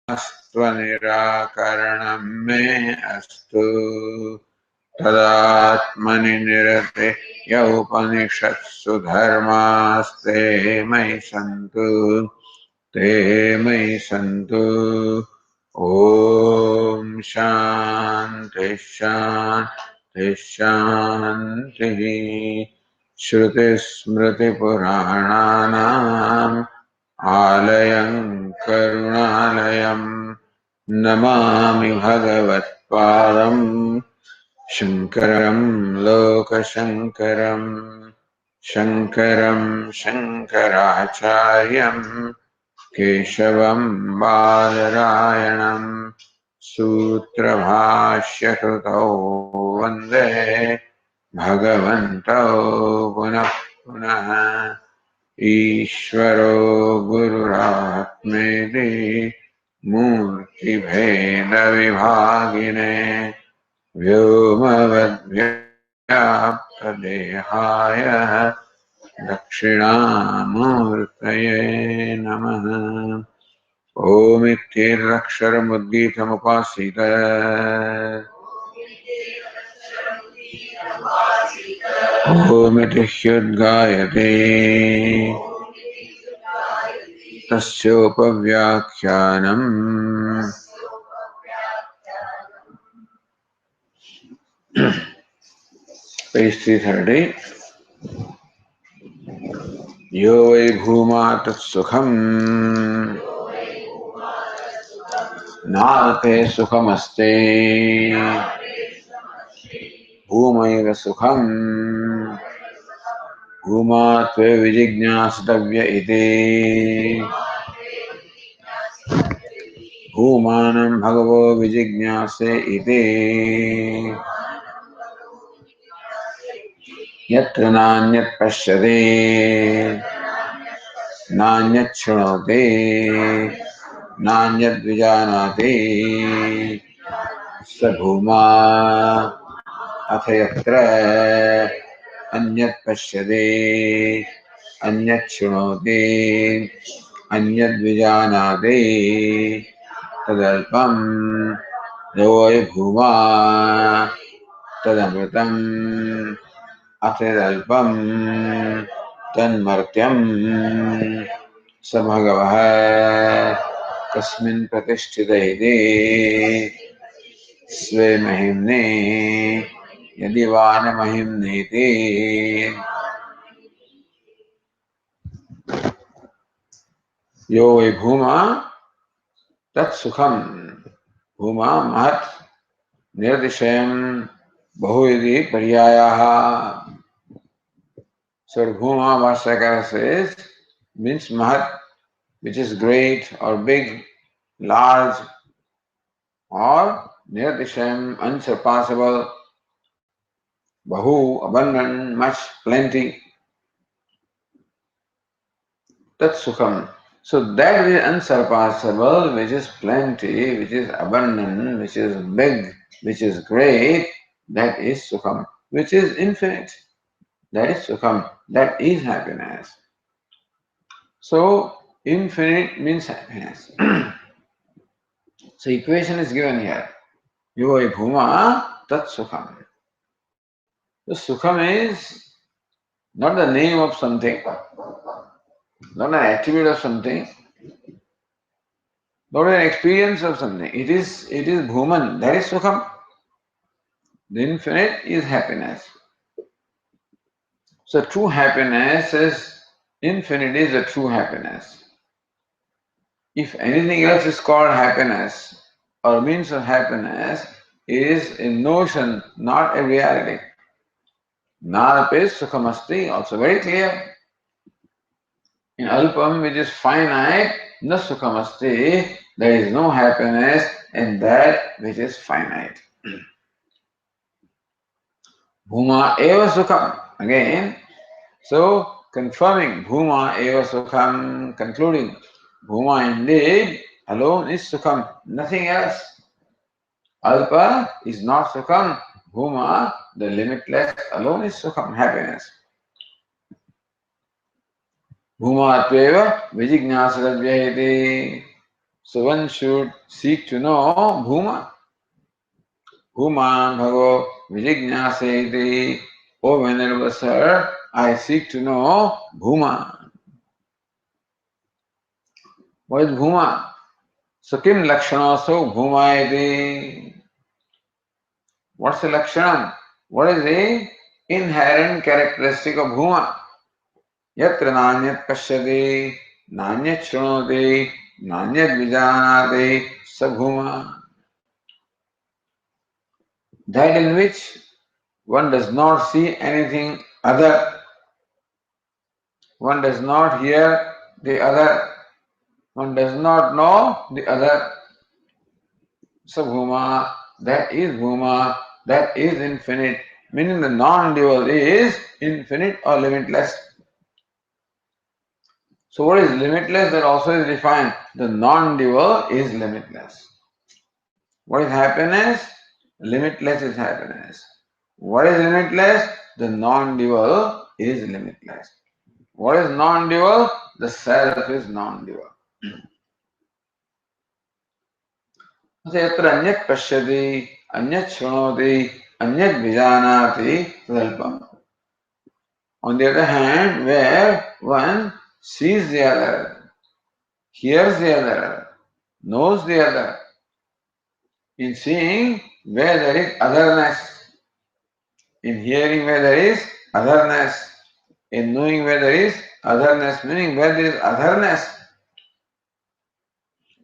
स्वनिराकरणं मे अस्तु तदात्मनि निरते य उपनिषत्सु धर्मास्ते मयि सन्तु ते मयि सन्तु ॐ शान्ति शान्ति शान्तिः श्रुतिस्मृतिपुराणानाम् आलयं करुणालयं नमामि भगवत्पादं शङ्करं लोकशङ्करं शङ्करं शङ्कराचार्यं केशवं बादरायणं सूत्रभाष्यकृतौ वन्दे भगवन्तौ पुनः पुनः ईश्वरो गुरुरात्मेति मूर्तिभेदविभागिने व्योमवद्व्याप्तदेहाय दक्षिणामूर्तये नमः। ओमित्येतदक्षरमुद्गीतमुपासीत ओमिति ह्युद्गायते तस्योपव्याख्यानम् पेज 330 यो वै भूमा तत्सुखम् नाते सुखमस्ते भूमैव सुखम् भूमा त्वे विजिज्ञासितव्य इति भूमानं भगवो विजिज्ञासे इति यत्र नान्यत् पश्यति नान्यत् शृणोति नान्यद् विजानाति स भूमा अथ यत्र अन्यत् पश्यति अन्यत् शृणोति अन्यद् विजानाति तदल्पं योऽयं भूमा तदमृतम् अथेदल्पं तन्मर्त्यं स भगवः कस्मिन् प्रतिष्ठित इति स्वे महिम्नि यदि वा न महिम्नीति यो वै भूमा तत्सुखम् भूमा महत् निर्दिशयं बहुविधि पर्यायाः. So Bhuma Vasakara says means Mahat, which is great or big, large, or Nirdisham, unsurpassable, Bahu, abundant, much, plenty. That's Sukham. So that which is unsurpassable, which is plenty, which is abundant, which is big, which is great, that is Sukham, which is infinite. That is Sukham. That is happiness. So, infinite means happiness. So, equation is given here. Yoi bhuma tat sukham. The sukham is not the name of something, not an attribute of something, not an experience of something. It is bhuman. That is sukham. The infinite is happiness. So, true happiness is infinite is a true happiness. If anything else is called happiness or means of happiness, is a notion, not a reality. Narape sukhamasti, also very clear. In alpam, which is finite, na sukhamasti, there is no happiness in that which is finite. Bhuma eva sukham. Again, so confirming Bhuma eva sukham, concluding Bhuma indeed alone is sukham, nothing else. Alpa is not sukham. Bhuma, the limitless, alone is sukham, happiness. Bhuma atveva vijignasadavya iti. So one should seek to know Bhuma. Bhuman Bhagav Vijignyaseti. O Venerable Sir, I seek to know Bhuma. What is Bhuma? So kim lakshanaso Bhumayati. What's the lakshanam? What is the inherent characteristic of Bhuma? Yatra nanyat pashyati, nanyat shrunoti, nanyat vijanati, sabhuma. That in which one does not see anything other, one does not hear the other, one does not know the other. Sabhuma, that is Bhuma, that is infinite, meaning the non-dual is infinite or limitless. So what is limitless? That also is defined. The non-dual is limitless. What is happiness? Limitless is happiness. What is limitless? The non-dual is limitless. What is non-dual? The self is non-dual. So yatra anyat pashyati, anyat shrunoti, anyat vijanati tadalpam. On the other hand, where one sees the other, hears the other, knows the other, in seeing where there is otherness, in hearing where there is otherness, in knowing where there is otherness, meaning where there is otherness,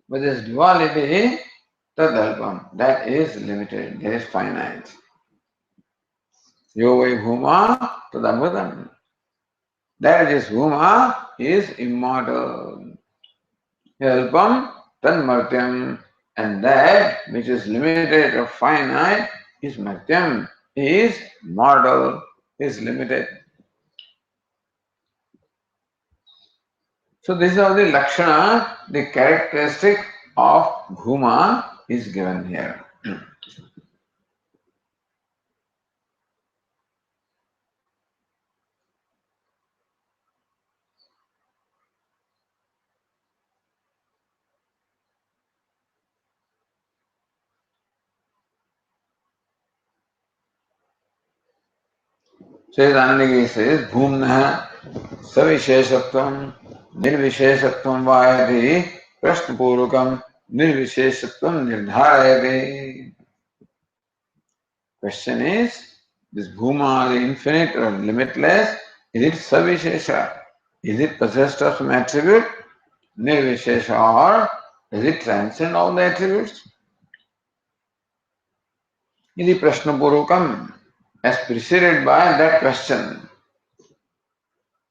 where there is duality, tadalpam, that is limited, that is finite. Yo vai bhuma tadamritam. That which is bhuma is immortal. Alpam tanmartyam, and that which is limited or finite is martyam, is mortal, is limited. So this is how the lakshana, the characteristic of bhuma is given here. Says Anandagiri says, Bhumna savisheshatvam nirvisheshatvam vayati prashnapurukam nirvisheshatvam nirdharayati. Question is, this Bhuma, the infinite or limitless, is it savishesha? Is it possessed of some attribute? Nirvishesha, or does it transcend all the attributes? Iti prashnapurukam, as preceded by that question.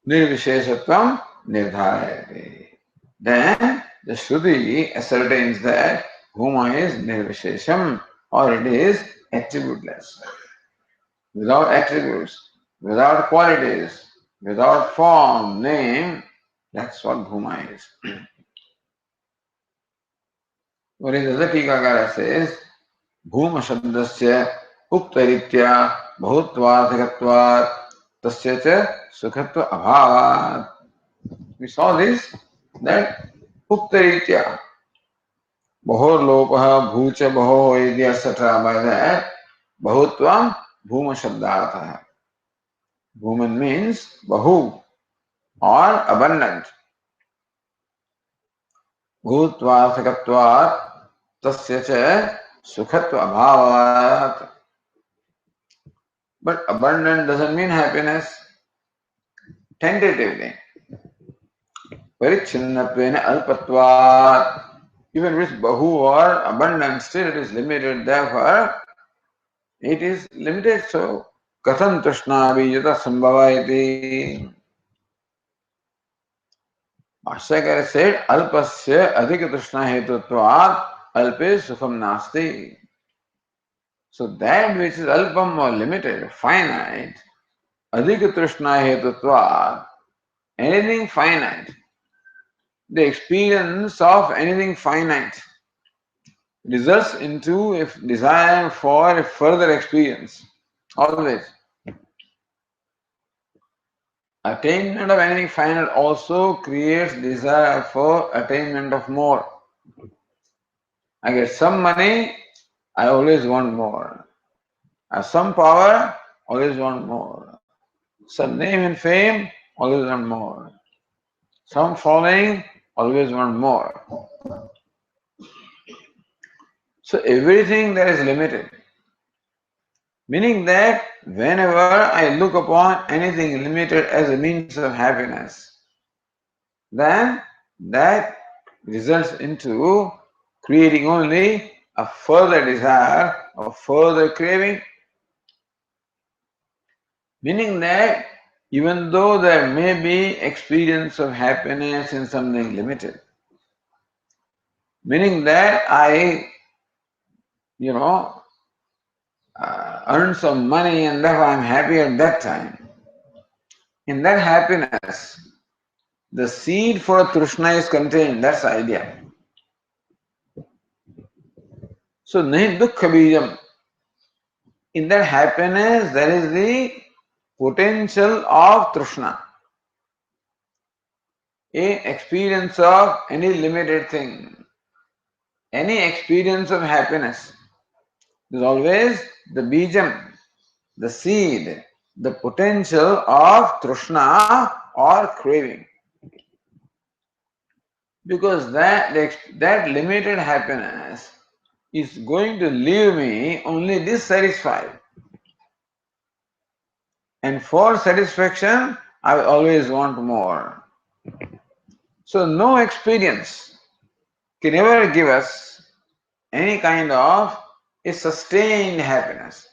Nirvisheshatvam nirdharayate. Then the Shruti ascertains that Bhuma is nirvishesham, or it is attributeless, without attributes, without qualities, without form, name. That's what Bhuma is. Whereas the other Tikakara says, Bhuma Shabdasya Uptaritya Bhutvarthakatvat Tasya cha Sukhatva Abhavat. We saw this, that Uptaritya Bahor Lopaha Bhucha Baho Idya etc. By that Bahutvam Bhuma Shabdartha. Bhuman means Bahu or abundant. Bhutvarthakatvat Tasya cha Sukhatva Abhavat. But abundant doesn't mean happiness. Tentatively. Parichinnatvena alpatvat. Even with Bahu or abundant, still it is limited. Therefore, it is limited. So, Katham Trishnavi Yuta Sambhava iti. Bhashyakara said, Alpasya Adhika Trishna Hetutvat Alpe Sukham Nasti. So, that which is Alpam or limited, finite, Adhika Trishna Hetutvat, anything finite, the experience of anything finite results into a desire for a further experience. Always. Attainment of anything finite also creates desire for attainment of more. I get some money, I always want more. I have some power, always want more. Some name and fame, always want more. Some following, always want more. So everything that is limited. Meaning that whenever I look upon anything limited as a means of happiness, then that results into creating only a further desire, a further craving. Meaning that even though there may be experience of happiness in something limited, meaning that I, you know, earn some money and therefore I'm happy at that time. In that happiness, the seed for Trishna is contained, that's the idea. So, nahi dukkha bijam. In that happiness, there is the potential of Trishna, a experience of any limited thing, any experience of happiness. There's always the bijam, the seed, the potential of Trishna or craving. Because that limited happiness is going to leave me only dissatisfied. And for satisfaction, I always want more. So no experience can ever give us any kind of a sustained happiness.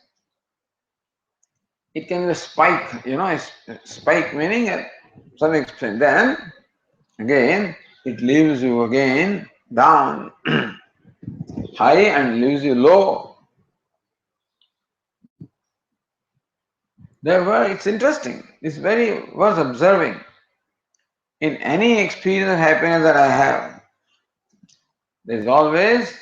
It can be a spike, a spike meaning at some extent. Then again, it leaves you again down, high and leaves you low. Therefore, it's interesting. It's very worth observing. In any experience of happiness that I have, there is always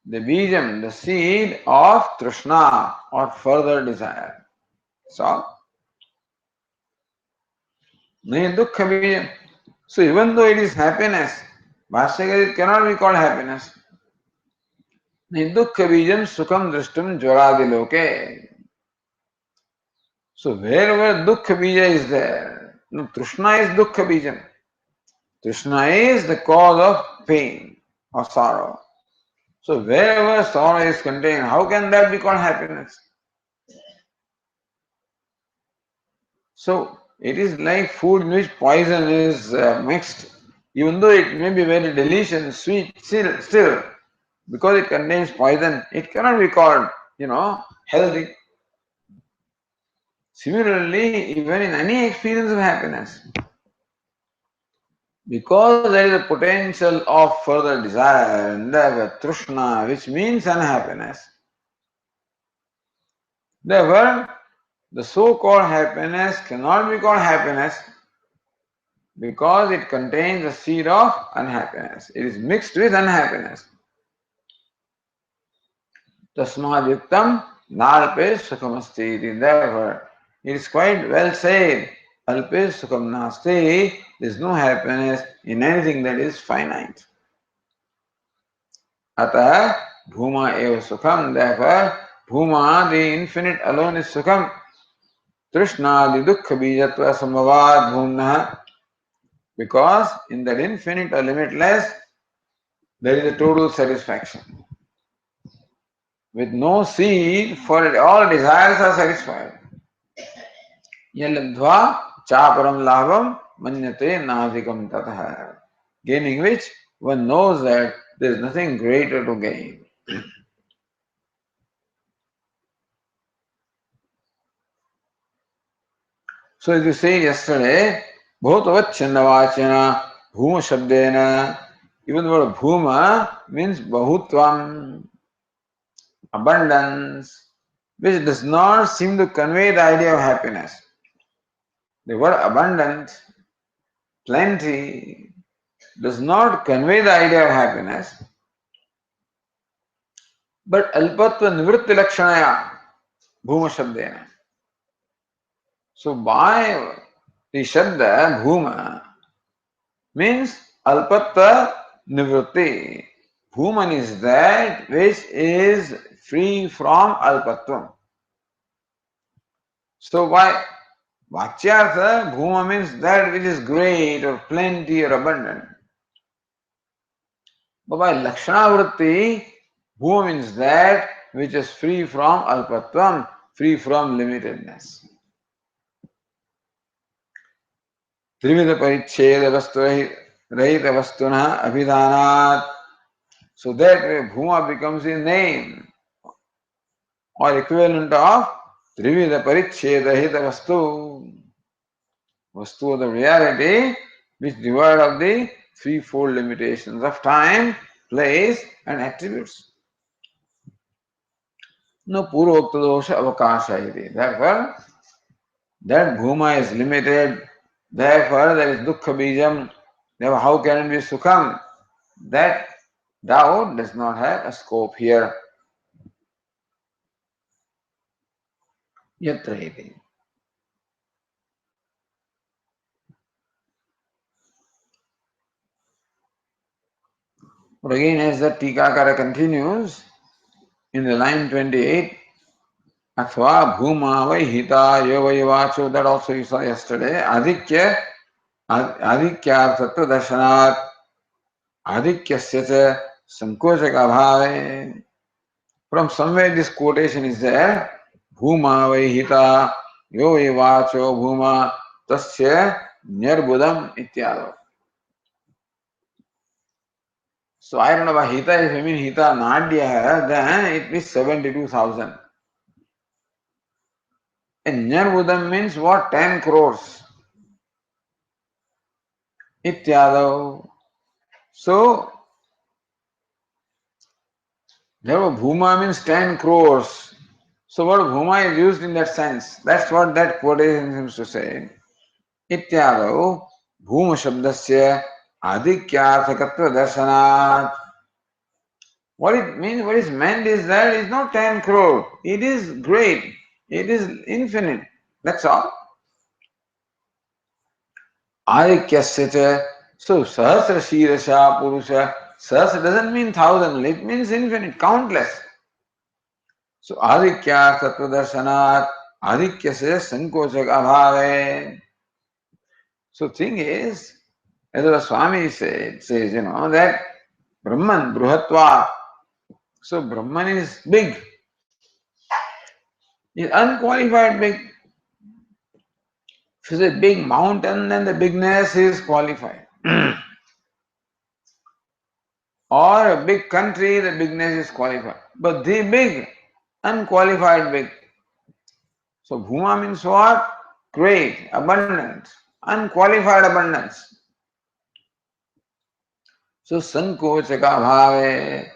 the bijam, the seed of trishna or further desire. So, nahi dukkha bijam. So, even though it is happiness, Bhashyakar, it cannot be called happiness. Nahi dukkha bijam sukham drishtum jvaradi loke. So, wherever dukkha bija is there, no, trishna is dukkha bijam. Trishna is the cause of pain or sorrow. So wherever sorrow is contained, how can that be called happiness? So it is like food in which poison is mixed. Even though it may be very delicious, sweet, still, because it contains poison, it cannot be called, healthy. Similarly, even in any experience of happiness, because there is a potential of further desire and therefore trishna, which means unhappiness. Therefore, the so-called happiness cannot be called happiness because it contains the seed of unhappiness. It is mixed with unhappiness. Tasmadiktam nalpe sukhamasti. Therefore, it is quite well said, alpe sukham nasti, there is no happiness in anything that is finite. Atah bhuma eva sukham. Therefore, bhuma, the infinite alone is sukham. Trishna, the dukkha bijatva samavad bhumna. Because in that infinite or limitless, there is a total satisfaction. With no seed, for it all desires are satisfied. Yalabdhva chaparam labham manyate nadikam tatha. Gaining which one knows that there is nothing greater to gain. So as you said yesterday, bhutavacchannavachana bhuma shabdena. Even the word bhuma means bahutvam, abundance, which does not seem to convey the idea of happiness. The word abundant, plenty, does not convey the idea of happiness, but alpatva nivritti lakshanaya bhuma shabdena. So by the shabda bhuma means alpatva nivritti. Bhuman is that which is free from alpatvam. So why Vachyartha, Bhuma means that which is great or plenty or abundant. But by Lakshana Vritti, Bhuma means that which is free from alpatvam, free from limitedness. Trivida Paricheda Vastu Rahita Vastuna Abhidanat. So that way Bhuma becomes a name or equivalent of Trivida Paricheda Rahita Vastu. Vastu, the reality which devoid of the threefold limitations of time, place, and attributes. No purvokta dosha avakasha iti. Therefore, that bhuma is limited. Therefore, there is dukkha bijam. Therefore, how can it be sukham? That doubt does not have a scope here. Yatra iti. But again, as the Tikakara continues in the line 28, Athva bhuma vaihita yovayavacho, that also you saw yesterday, adhikyarthatva darshanat, adhikyasya cha sankochaka bhave. From somewhere this quotation is there, bhuma vaihita yovayavacho bhuma tasya nyarbudam ityado. So I don't know about hita, if I mean hita nadya, then it means 72,000. And nyarbudam means what? 10 crores. Ityado. So, therefore, Bhuma means 10 crores. So, what Bhuma is used in that sense. That's what that quotation seems to say. Ityado, Bhuma Shabdasya Adhikyarthakatva Darshanat. What it means, what is meant is that it's not 10 crore. It is great. It is infinite. That's all. Adhikyasya. So, Sahasra Shirasha Purusha. Sahasra doesn't mean thousand. It means infinite, countless. So adhikya tattva darshanat, adhikya says sankochak abhave. So thing is, as the Swami says, that Brahman, Bruhatva. So Brahman is big, is unqualified big. If it's a big mountain, then the bigness is qualified. Or a big country, the bigness is qualified. But the big, unqualified big. So Bhuma means what? Great, abundant, unqualified abundance. So sankochaka bhave.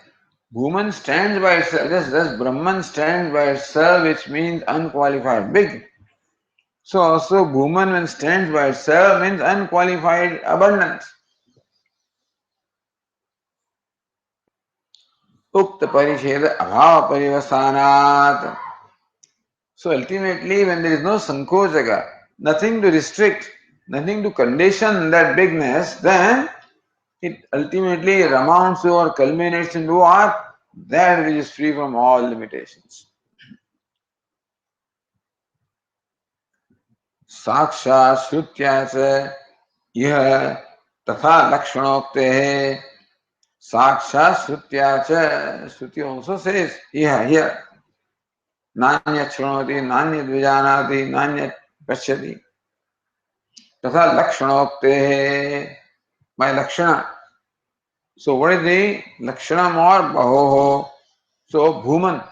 Bhuman stands by itself, just Brahman stands by itself, which means unqualified, big. So also Bhuman when stands by itself means unqualified abundance. Ukta parisheda abhava parivasanat. So ultimately when there is no sankochaka, nothing to restrict, nothing to condition that bigness, then it ultimately amounts to or culminates into what? That which is free from all limitations. साक्षात् श्रुत्या च यह तथा लक्षणोक्ते है साक्षात् श्रुत्या च श्रुति also says यह here नान्यत् शृणोति नान्यत् विजानाति नान्यत् पश्यति तथा लक्षणोक्ते है by lakshana. So what is the lakshanam or bahoho? So bhuman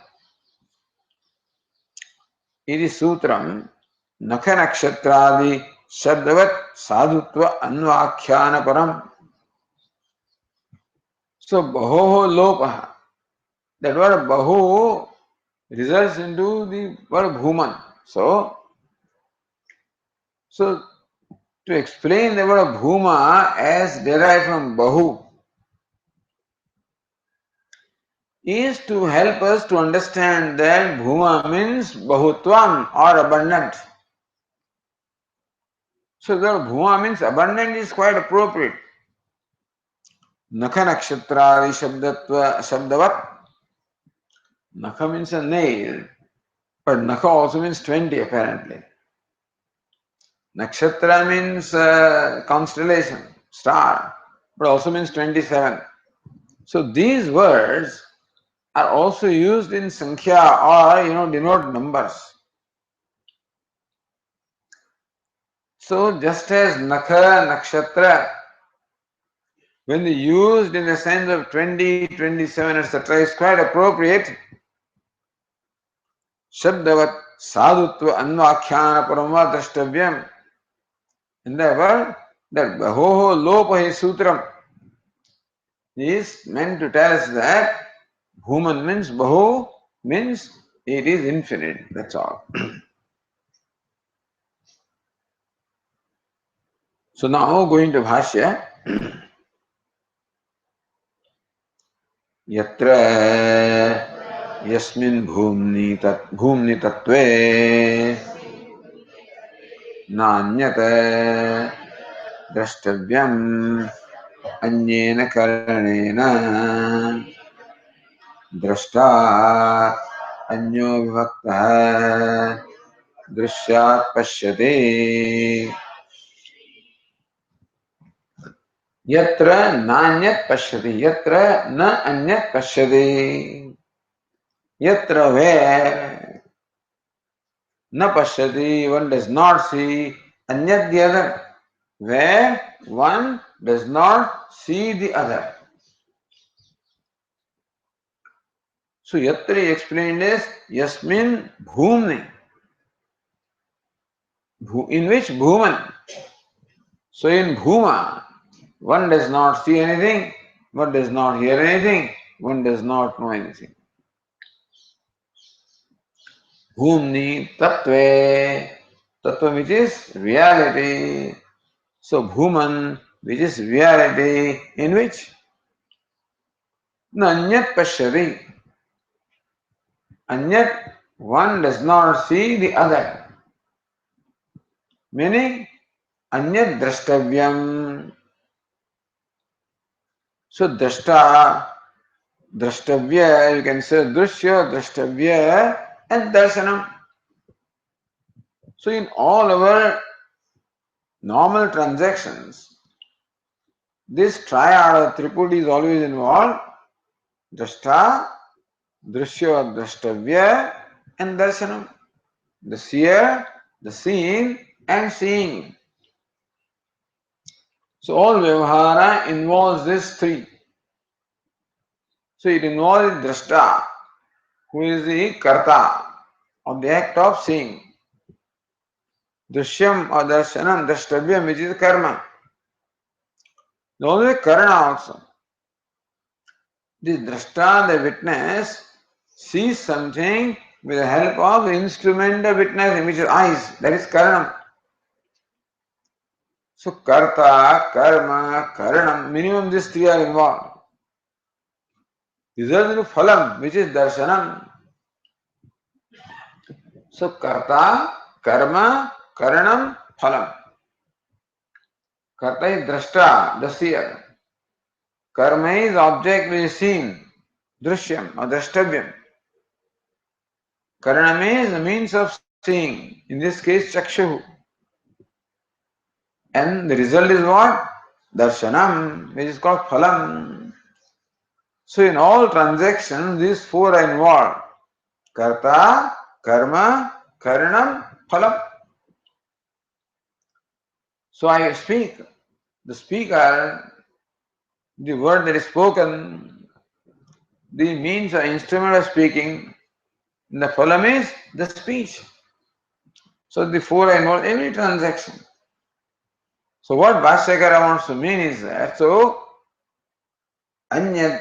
it is sutram nakha nakshatradi शब्दवत् साधुत्व अन्वाख्यान परम. So bahoho lopaha. That word bahu results into the word bhuman. So to explain the word bhuma as derived from bahu is to help us to understand that bhuma means bahutvam or abundant. So the word bhuma means abundant is quite appropriate. Nakha nakshatradi shabdavat. Nakha means a nail, but nakha also means 20 apparently. Nakshatra means constellation, star, but also means 27. So these words are also used in Sankhya or denote numbers. So just as Nakha, Nakshatra, when they used in the sense of 20, 27, etc., is quite appropriate, Shabdavat Sadhutva Anvakhyana Parama Drashtavyam. In the word, that Bahoho Lopahi Sutram is meant to tell us that Bhuman means Bahu means it is infinite. That's all. So now going to Bhashya. Yatra Yasmin Bhumni Tattve Nanyata Drashtavyam Anyena Karanena Drashta Anyo Vivakta Drishyat Pashyate Yatra Nanyat Pashyati Yatra Na Anyat Pashyati Yatra where Na Pashyati one does not see Anyat the other where one does not see the other. So Yatra explained as Yasmin Bhumni, in which Bhuman. So in Bhuma, one does not see anything, one does not hear anything, one does not know anything. Bhumni Tattve, Tattva which is reality. So Bhuman which is reality in which Anyat Pashyati. Anyat one does not see the other. Meaning Anyat Drashtavyam. So Drashta, Drashtavya, you can say Drishya, Drashtavya and Darshanam. So in all our normal transactions, this triad or tripud is always involved. Drashta, Drishya, Drashtavya and Darshanam. The seer, the seen and seeing. So all Vyavahara involves these three. So it involves Drashta, who is the Karta of the act of seeing. Drishyam or Darshanam, Drashtavyam, which is karma. Always Karana also. This Drashta, the witness, sees something with the help of the instrument of witnessing, which is eyes. That is Karanam. So Karta, Karma, Karanam, minimum these three are involved. Results in Phalam, which is Darshanam. So Karta, Karma, Karanam, Phalam. Karta is Drashta, the seer. Karma is object which is seen, Drishyam or Drashtavyam. Karanam is the means of seeing, in this case Chakshu. And the result is what? Darshanam, which is called Phalam. So in all transactions, these four are involved. Karta, Karma, Karanam, Phalam. So I speak. The speaker, the word that is spoken, the means or instrument of speaking, the phalam is the speech. So the four are involved in every transaction. So what Bhashyakara wants to mean is that, so Anyat,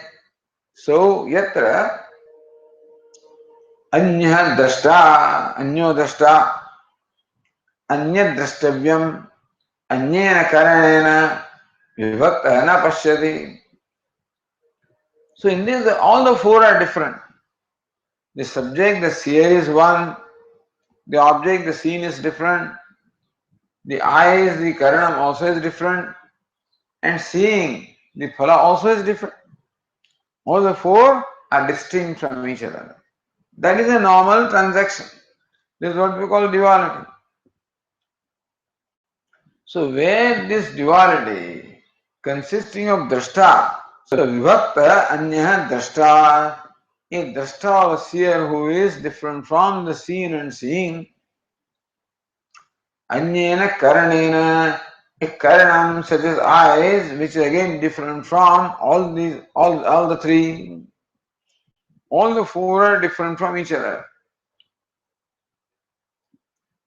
so Yatra, Anya Drashta, Anyo Drashta, Anyat Drashtavyam, Anyena Karanena, Vivakta na Pashyati. So in this, all the four are different. The subject, the seer is one, the object, the seen is different, the eyes, the karanam also is different, and seeing the phala also is different. All the four are distinct from each other. That is a normal transaction. This is what we call duality. So where this duality consisting of drashta, so vibhakta anya drashta, a drashta or seer who is different from the seen and seeing, anyena karanena, a karanam such as eyes, which is again different from all these, all the three. All the four are different from each other.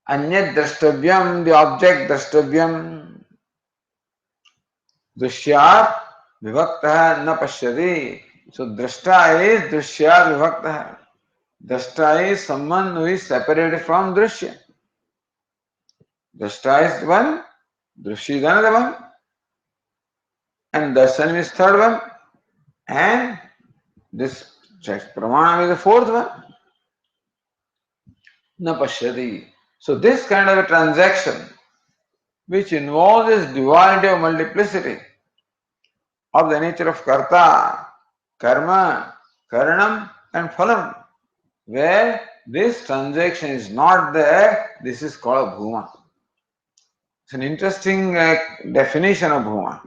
Anyat drashtavyam, the object drashtavyam, दृश्यात विभक्त न पश्यति. So drashta is drishyat vibhakta. Drashta is someone who is separated from drishya. Drashta is one, drishya is another one, and darshan is third one, and this pramana is the fourth one. Na pashyati. So this kind of a transaction which involves this duality of multiplicity of the nature of karta, karma, karanam and phalam, where this transaction is not there, this is called a bhuma. It's an interesting definition of bhuma.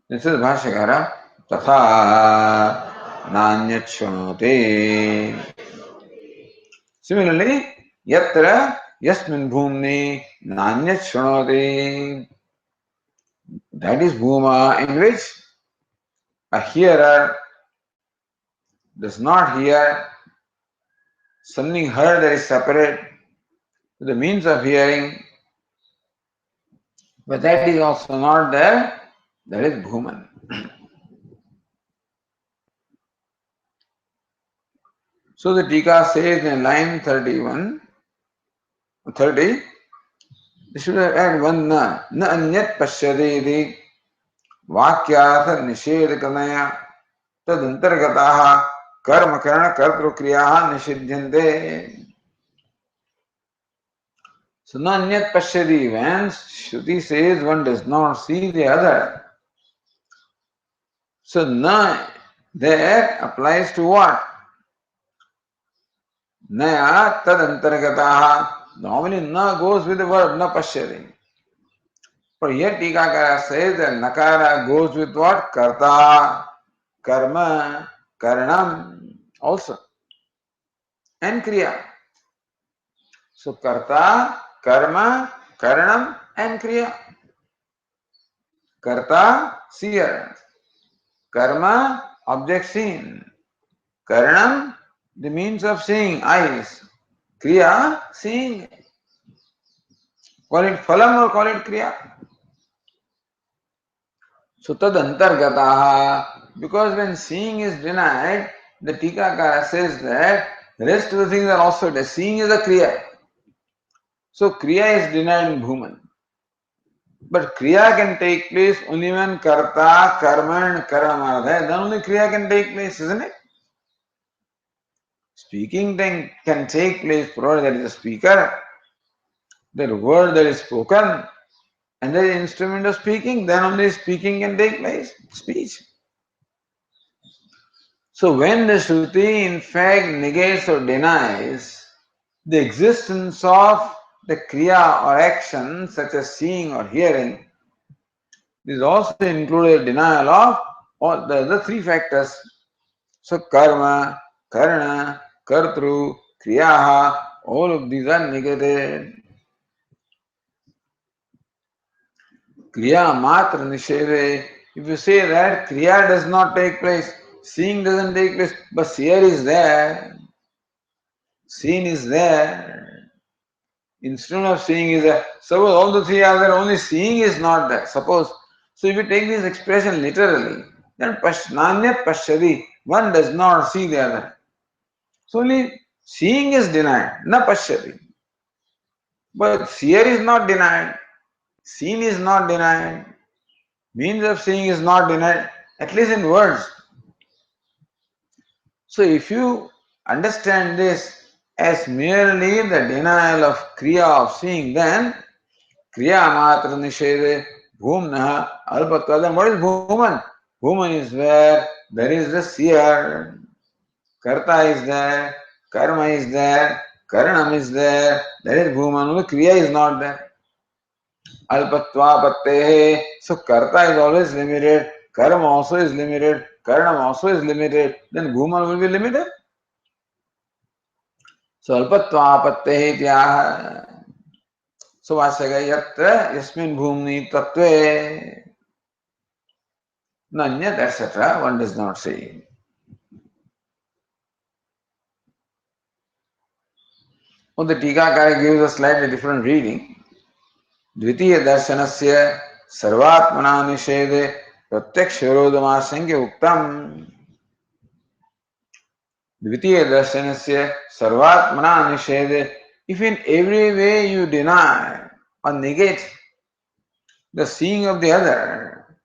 This is Bhashakara. Tatha nanyat shunoti. Similarly, yatra yasmin bhumni nanyat shunoti. That is bhuma in which a hearer does not hear something heard that is separate to the means of hearing, but that is also not there. That is bhuman. So the Tika says in line 30, they should have add one na anyat pashyadeti vakyartha nishedkanaya tad antargataha karma karana kartru kriyaha nishidhyante. So na anyat pashyadi, when Shruti says one does not see the other, so na there applies to what? Naya tad antargataha. Normally na goes with the verb na pashyadi. But here Tikakara says that nakara goes with what? Karta, karma, karanam also, and kriya. So karta, karma, karanam and kriya. Karta, seer. Karma, object seen. Karanam, the means of seeing, eyes. Kriya, seeing. Call it phalam or call it kriya. So tad antargataha, because when seeing is denied, the Tikakara says that the rest of the things are also there. Seeing is a kriya. So kriya is denied in bhuman. But kriya can take place only when karta, karma and karam are there. Then only kriya can take place, isn't it? Speaking can take place provided there is a speaker, the word that is spoken, and there is instrument of speaking, then only speaking can take place, speech. So when the Shruti in fact negates or denies the existence of the kriya or action such as seeing or hearing, this also included denial of all the other three factors. So karma, karana, kartru, kriyaha, all of these are negated. Kriya matra nishede. If you say that kriya does not take place, seeing doesn't take place, but seer is there, seen is there. Instead of seeing is there. Suppose all the three are there, only seeing is not there. Suppose. So if you take this expression literally, then nanyat pashyadi, one does not see the other. So only seeing is denied, na pashyadi. But seer is not denied, seen is not denied, means of seeing is not denied, at least in words. So if you understand this, as merely the denial of Kriya of seeing, then Kriya Matra Nishede Bhumna Alpatva. Then what is Bhuman? Bhuman is where there is the seer, Karta is there, Karma is there, Karanam is there. That is Bhuman. Only Kriya is not there. Alpatva Pattehe. So Karta is always limited, Karma also is limited, Karanam also is limited. Then Bhuman will be limited. So Alpatva Pattehe Tyaha. So Vasyaga Yatra Yasmin Bhumni Tattve Nanyat, etc. One does not say. Well, the Tikakara gives a slightly different reading. द्वितीय दर्शनस्य सर्वात्मना निषेधे प्रत्यक्ष विरोधमाशंक्य उक्तम द्वितीय दर्शनस्य सर्वात्मना निषेधे if in every way you deny or negate the seeing of the other,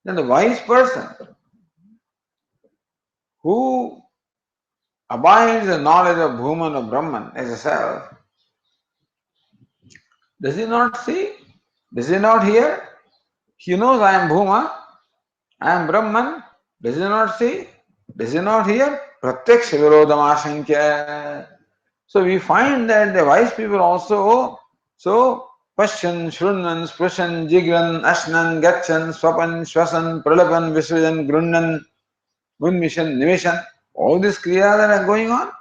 then the wise person who abides the knowledge of Bhuman or Brahman as a self, does he not see? Does he not hear? He knows I am Bhuma, I am Brahman. Does he not see? Does he not hear? Pratyaksha virodham ashankya. So we find that the wise people also, so Pashyan, Shrunnan, Sprishan, Jigran, Ashnan, Gachan, Swapan, Shwasan, Pralapan, Visvajan, Grundan, Unmishan, Nimishan, all these kriyas that are going on.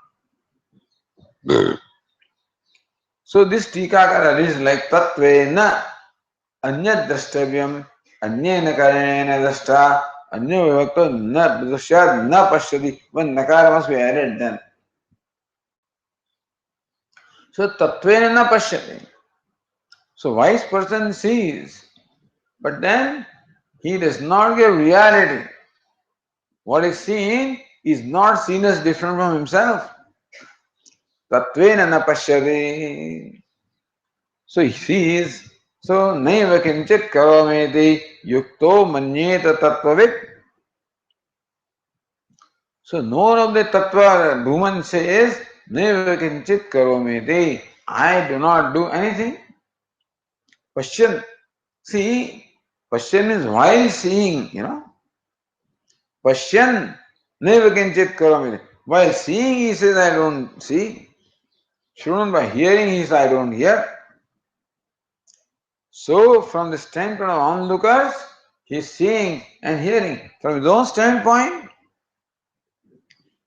So this Tikakara is like Tattve na Anyad Drashtavyam, Anyena Karanena Drashta, Anyo Vivakta na Drashyad na Pashyati. One Nakara must be added then. So Tattvena na Pashyati. So wise person sees, but then he does not give reality. What is seen is not seen as different from himself. Tattvena na Pashyati. So he sees, so naiva kinchit karometi yukto manyeta tattvavit. So none of the tattva, Bhuman says, naiva kinchit karometi. I do not do anything. Question. See, question is while seeing, Question. Naiva kinchit karometi. While seeing, he says, I don't see. Shrunan, by hearing, he says, I don't hear. So, from the standpoint of onlookers, he is seeing and hearing. From his own standpoint,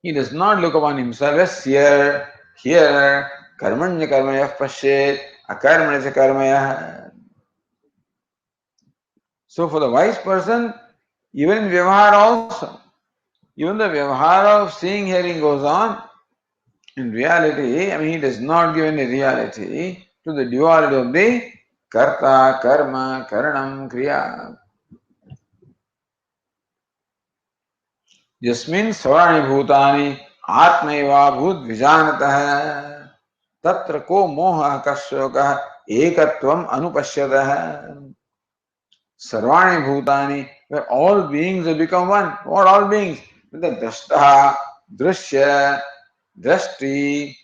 he does not look upon himself as seer, hearer, karmanya karmayah pashet, akarmanya karmayah. So, for the wise person, even in Vyavahara also, even the Vyavahara of seeing, hearing goes on, in reality, he does not give any reality to the duality of the karta, karma, karanam, kriya. यस्मिन् सर्वाणि भूतानि आत्मैवा भूत विजानतः तत्र को मोहः कशोकः एकत्वम् अनुपश्यतः सर्वाणि भूतानि where all beings have become one. What all beings? The drashta, drishya, drashti,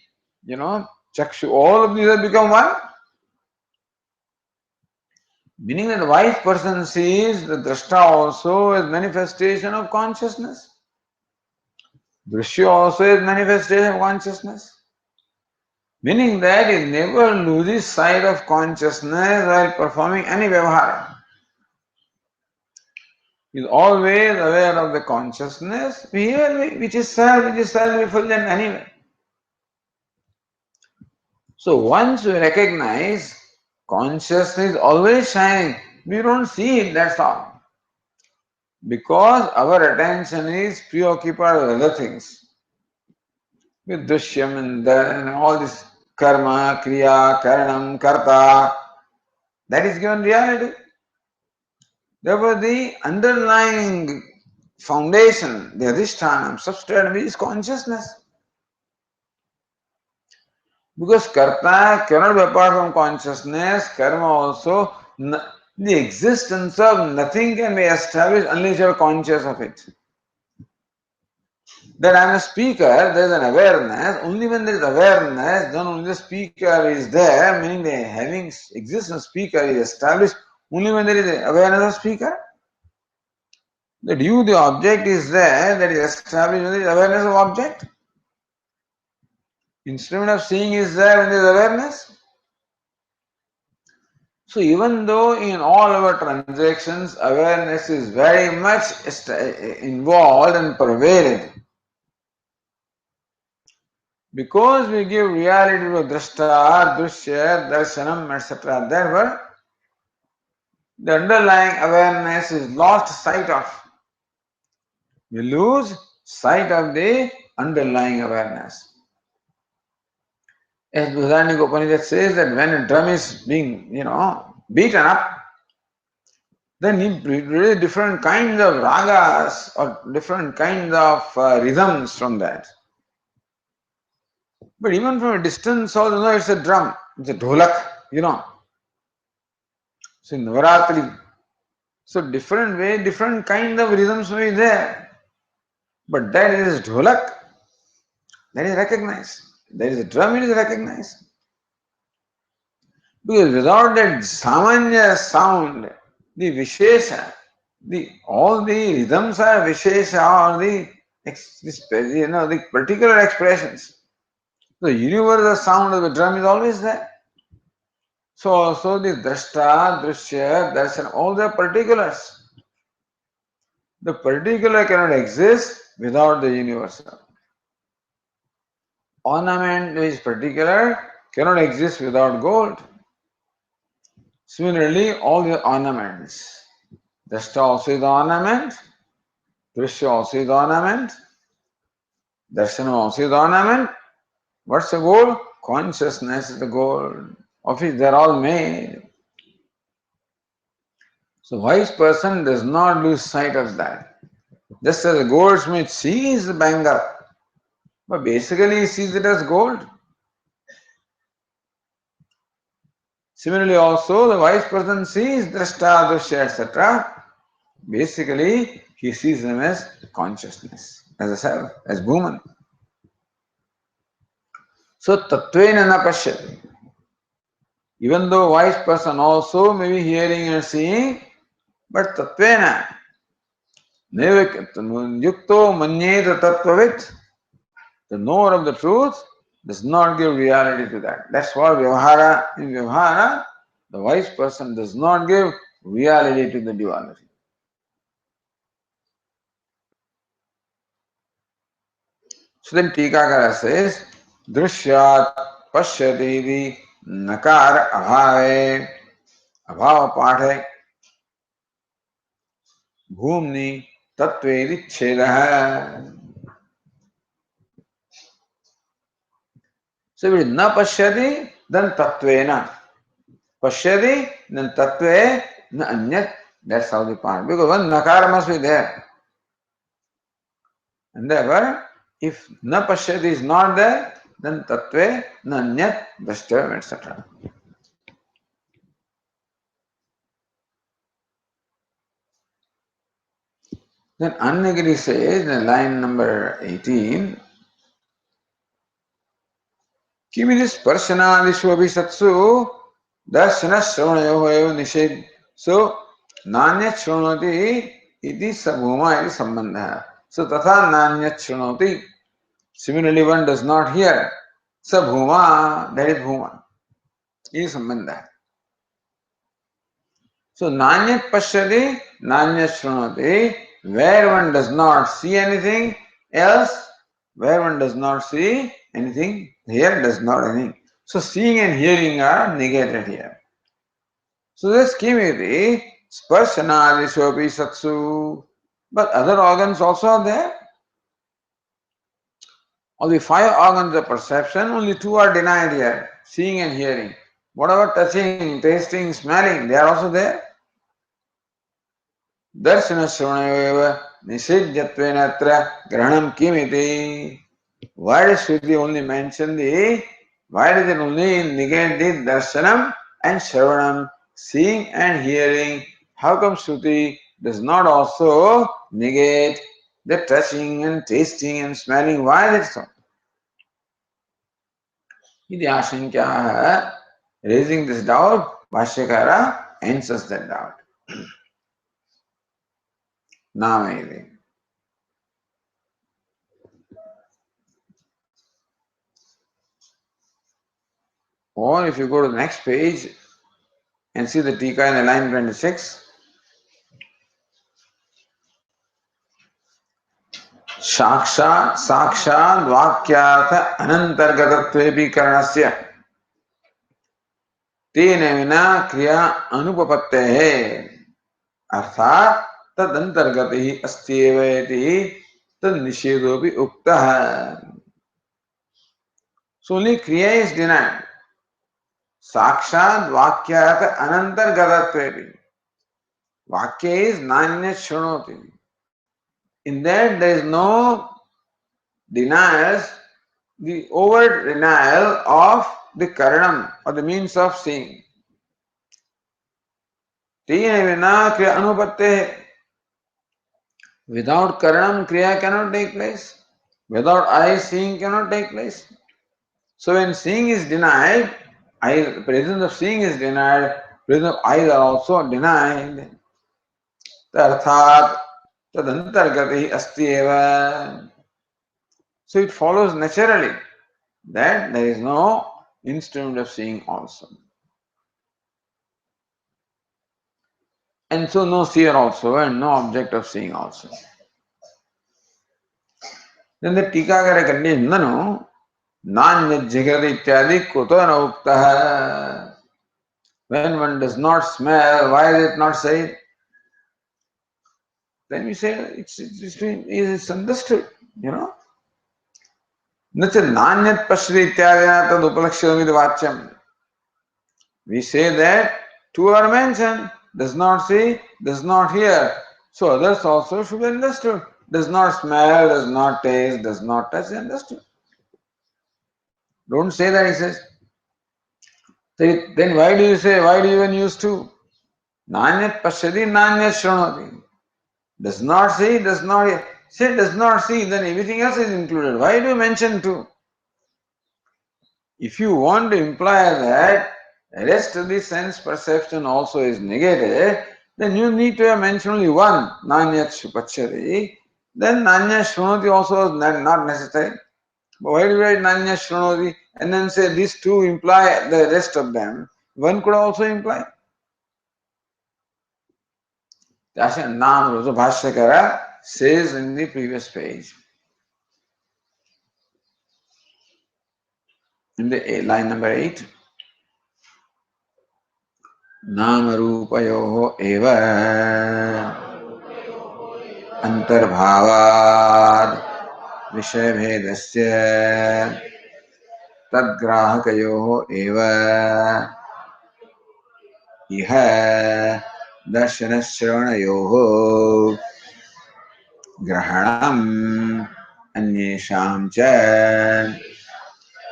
chakshu, all of these have become one. Meaning that the wise person sees the drashta also as manifestation of consciousness. Drishya also is manifestation of consciousness. Meaning that he never loses sight of consciousness while performing any vyavahara. He is always aware of the consciousness, which is self-effulgent anyway. So once we recognize consciousness is always shining, we don't see it, that's all. Because our attention is preoccupied with other things. With drishyam and all this karma, kriya, karanam, karta, that is given reality. Therefore, the underlying foundation, the adhishtanam, substratum is consciousness. Because karta cannot be apart from consciousness, karma also, the existence of nothing can be established unless you are conscious of it. that I am a speaker, there is an awareness. Only when there is awareness, then only the speaker is there, meaning the having existence speaker is established only when there is awareness of speaker. That you, the object, is there, that is established when there is awareness of object. Instrument of seeing is there when there is awareness. So even though in all our transactions awareness is very much involved and pervaded, because we give reality to drashta, drushya, darshanam, etc., therefore the underlying awareness is lost sight of. We lose sight of the underlying awareness. As ChhandogyaUpanishad says that when a drum is being, beaten up, then really different kinds of ragas or different kinds of rhythms from that. But even from a distance, also it's a drum, it's a dholak. So in Navaratri, so different way, different kind of rhythms will be there. But that is dholak, that is recognized. That is a drum, it is recognized. Because without that samanya sound, the vishesha, all the rhythms are vishesha or the particular expressions. The universal sound of the drum is always there. So also the drashta, drushya, darshan, all the particulars. The particular cannot exist without the universal. Ornament which is particular cannot exist without gold. Similarly, all the ornaments. Drashta also is the ornament, drushya also is the ornament, darshan also is the ornament. What's the goal? Consciousness is the goal, of which they are all made. So wise person does not lose sight of that. Just as a goldsmith sees the bangle, but basically he sees it as gold. Similarly also the wise person sees drashta, drushya, etc. Basically he sees them as consciousness, as a self, as woman. So tattvena na pashyati. Even though wise person also may be hearing and seeing, but tattvena yukto manyeta tattvavit, the knower of the truth does not give reality to that. That's why vyavahara, in vyavahara, the wise person does not give reality to the duality. So then Tikakara says, Drishyat pashyati nakar abhave abhava pathe bhumni tattve vichhedah. So if it is na pashyati, then tattvena. Pashyati, then tattve na anyat. That's how the part. Because one nakara must be there. And therefore, if na pashyati is not there, then tattve na anyat drashtam, etc. Then Annagiri says in line number 18, Kimidis Parshanadishu Abhisatsu Darshana Shravanayoho eva Nished. So Nanyat Shranoti iti Sabhuma iti Sambandha. So Tatha Nanyat Shranoti. Similarly, one does not hear. Sabhuma, that is Bhuma. Is Sambandha. So Nanyat Pashyati, Nanyat Shranoti, where one does not see anything else, where one does not see anything, here does not anything. So seeing and hearing are negated here. So this kimiti, sparshanadishopi satsu, but other organs also are there. Of the 5 organs of perception, only 2 are denied here, seeing and hearing. What about touching, tasting, smelling? They are also there. Darshana Shravanayoeva Nishidyattvena atra Grahanam Kimiti. Why does Shruti only mention why does it only negate the Darshanam and Shravanam, seeing and hearing? How come Shruti does not also negate The touching and tasting and smelling, why is it so? Iti ashankya, raising this doubt, Bhashyakara answers that doubt. Namayati. Or if you go to the next page and see the Tika in the line 26, साक्षात् वाक्यार्थ अनंतर्गतत्वेपि करणस्य तेन विना क्रिया अनुपपत्तेः अर्थात तदंतर्गत ही अस्त्येव इति तन्निषेधोपि उक्तः. So only kriya is denied. Sakshat vakyat anantargatatvepi. Vakya is nanya shrunoti. In that there is no denials, the overt denial of the karanam or the means of seeing. Tena vina kriya anupatte. Without karanam, kriya cannot take place. Without eye, seeing cannot take place. So when seeing is denied, the presence of seeing is denied, presence of eyes are also denied. Arthat tadantargati asti eva. So it follows naturally that there is no instrument of seeing also. And so no seer also and no object of seeing also. Then the Tikakara continues, Nanu, Nanya Jigati Ityadi Kuto na Uktaha. When one does not smell, why is it not said? Then we say it's understood, you know. Nacha nanyat pashri ityadena tad upalakshyavid vachyam. We say that two are mentioned, does not see, does not hear. So others also should be understood. Does not smell, does not taste, does not touch, understood. Don't say that, he says. Then why do you say, why do you even use two? Nanyat pashyati, nanyat shranoti. Does not see, does not hear. Say does not see, then everything else is included. Why do you mention two? If you want to imply that rest of the sense perception also is negated, then you need to have mentioned only one, Nanyat Shupachari. Then Nanya Shunoti also is not necessary. But why do you write Nanya Shunoti and then say these two imply the rest of them? One could also imply. That's a Nam Rusa Bhashyakara says in the previous page. In the line number 8. नाम रूपयोः एव अंतर्भावात् विषयभेदस्य तद्ग्राहकयोः एव इह दर्शनश्रवणयोः ग्रहणम् अन्येषां च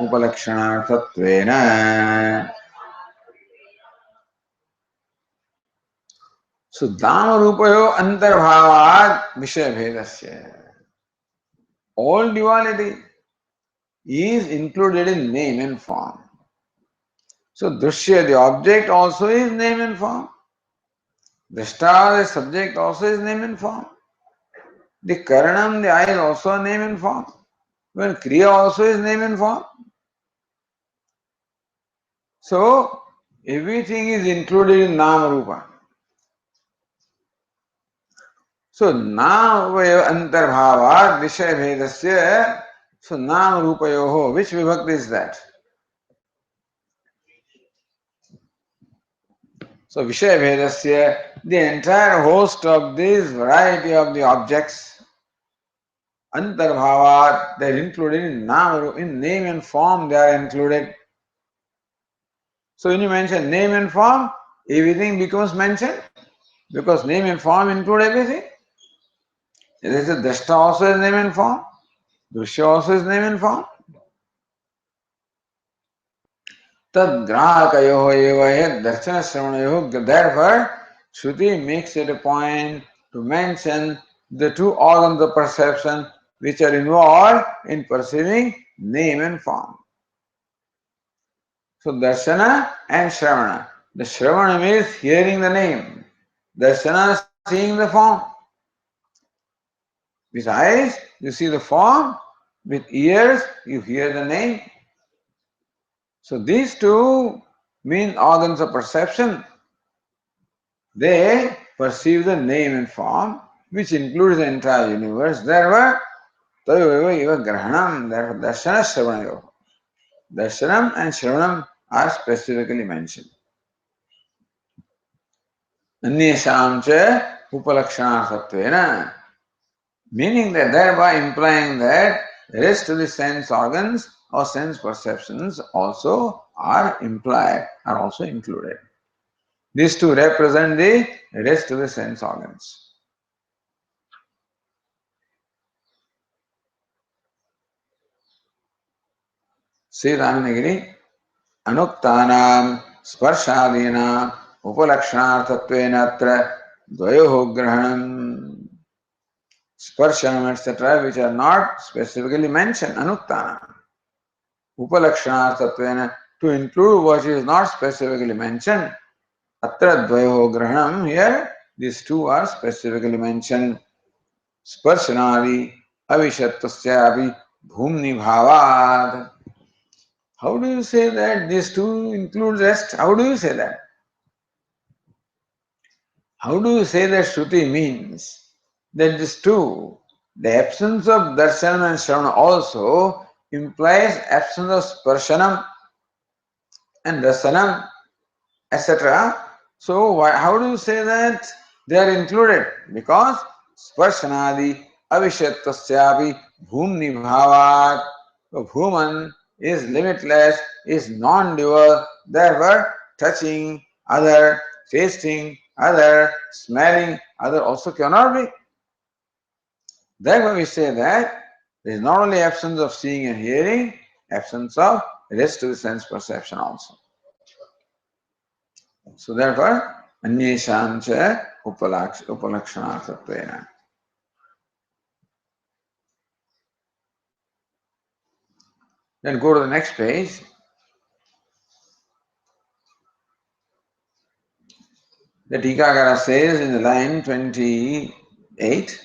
उपलक्षणार्थत्वेन सुदामरूपयो अंतर्भावात् विषयभेदस्य. All duality is included in name and form. So Drishya, the object, also is name and form. Drishta, the subject, also is name and form. The Karanam, the eye, is also name and form. Well, Kriya also is name and form. So everything is included in Nama Rupa. So Nama Antarbhava Vishaya Bhedasya. So Nama Rupa Yoho. Which vibhakti is that? So Vishaya Bhedasya, the entire host of this variety of the objects, Antarbhavat, they are included in Nama, in name and form they are included. So when you mention name and form, everything becomes mentioned because name and form include everything. There is a Drashta also is name and form, Drishya also is name and form. Tad grahakayoho eva darshana shravanayoho. Therefore, Shruti makes it a point to mention the two organs of perception which are involved in perceiving name and form. So darshana and shravana. The shravana means hearing the name. Darshana seeing the form. With eyes you see the form, with ears you hear the name. So these two mean organs of perception. They perceive the name and form, which includes the entire universe. Therefore, Tayeva eva grahanam, therefore darshana shravanayo. Darshanam and shravanam are specifically mentioned. Anyesham cha upalakshanarthatvena, meaning that thereby implying that the rest of the sense organs or sense perceptions also are implied, are also included. These two represent the rest of the sense organs. Sri Ramanagiri, Anuktanam Sparshadina Upalakshanarthatvena atra dvayoho grahanam. Sparsham, etc., which are not specifically mentioned, anuktana. Upalakshanarthatvena, to include what is not specifically mentioned. Atra dvayoho grahanam, here these two are specifically mentioned. Sparshanadi avishattasyapi bhumni bhavad. How do you say that these two include rest? How do you say that? How do you say that Shruti means that these two, the absence of darshanam and shravana also implies absence of sparshanam and rasanam, etc. So how do you say that they are included? Because sparshanadi avishattasyapi bhumni bhavat. So bhuman is limitless, is non-dual, therefore touching other, tasting other, smelling other also cannot be. Therefore we say that there is not only absence of seeing and hearing, absence of rest of the sense perception also. So therefore, anyesham cha upalakshanarthatvena. Then go to the next page. The Tikakara says in the line 28,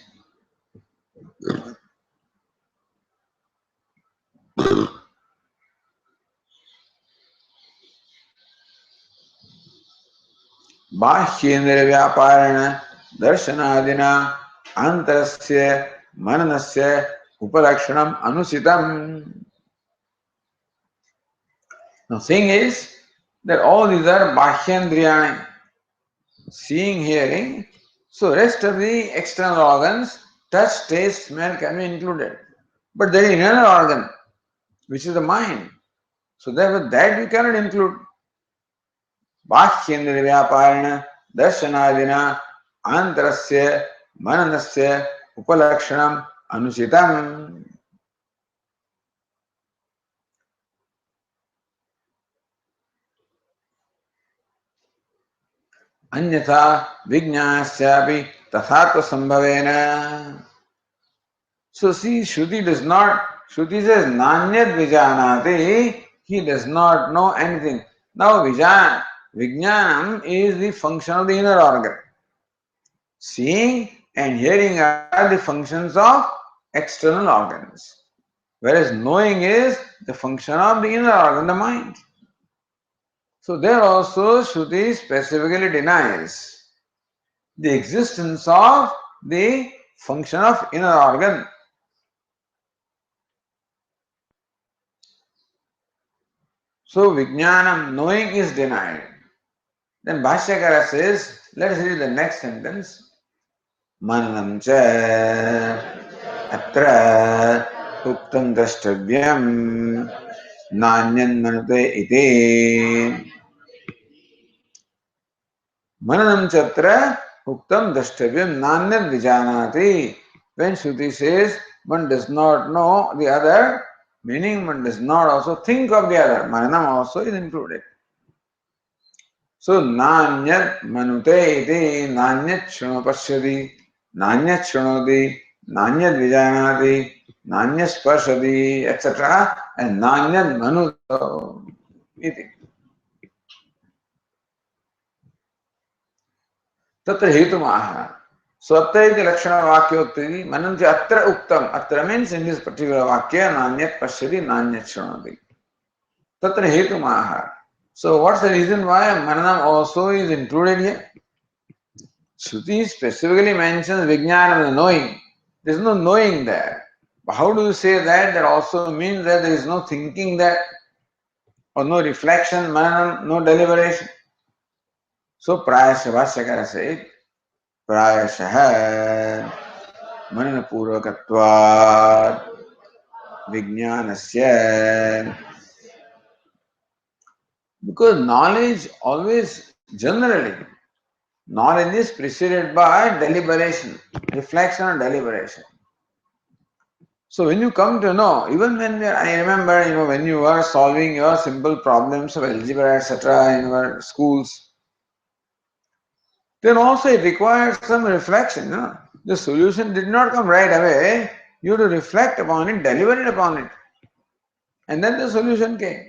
बाह्येन्द्रिय व्यापारेण दर्शनादिना अंतरस्य मननस्य उपलक्षणम अनुचितम. The thing is that all these are bahyendriyani, seeing, hearing. So rest of the external organs, touch, taste, smell can be included. But there is another organ, which is the mind. So therefore that we cannot include. बाह्येन्द्रिय व्यापारेण दर्शनादिना आंतरस्य मननस्य उपलक्षणम अनुचितम. अन्यथा विज्ञानस्यापि तथात्व संभवेन. So see, Shruti does not, Shruti says nanyat vijanati, he does not know anything. Now Vijnanam is the function of the inner organ. Seeing and hearing are the functions of external organs. Whereas knowing is the function of the inner organ, the mind. So there also Shruti specifically denies the existence of the function of inner organ. So Vijnanam, knowing, is denied. Then Bhashyakara says, let us read the next sentence. Mananam cha atra uktam drashtavyam nanyan manute iti. Mananam chatra uktam drashtavyam nanyan vijanati. When Shruti says one does not know the other, meaning one does not also think of the other, mananam also is included. So nanyat manute iti, nanyat shrama pashyati. nanyat shrunoti, nanyat vijanati, nanyat sparshati, etc. and nanyat manuto. Iti. तत्र हेतुमाह. So atra iti lakshana vakyokti mananti atra uktam. Atra means in this particular vakya nanyat pashyati nanyat shranati. Tatra hetumaha. So what's the reason why mananam also is included here? Shruti specifically mentions vijnana, the knowing. There is no knowing there. But how do you say that? That also means that there is no thinking there, or no reflection, mananam, no deliberation. So prayasya Bhashyakara said, prayasya mananapurvakatvat vijnanasya. Because knowledge always, generally, knowledge is preceded by deliberation, reflection and deliberation. So when you come to know, even when I remember, when you were solving your simple problems of algebra, etc., in your schools, then also it requires some reflection. The solution did not come right away. You have to reflect upon it, deliberate upon it. And then the solution came.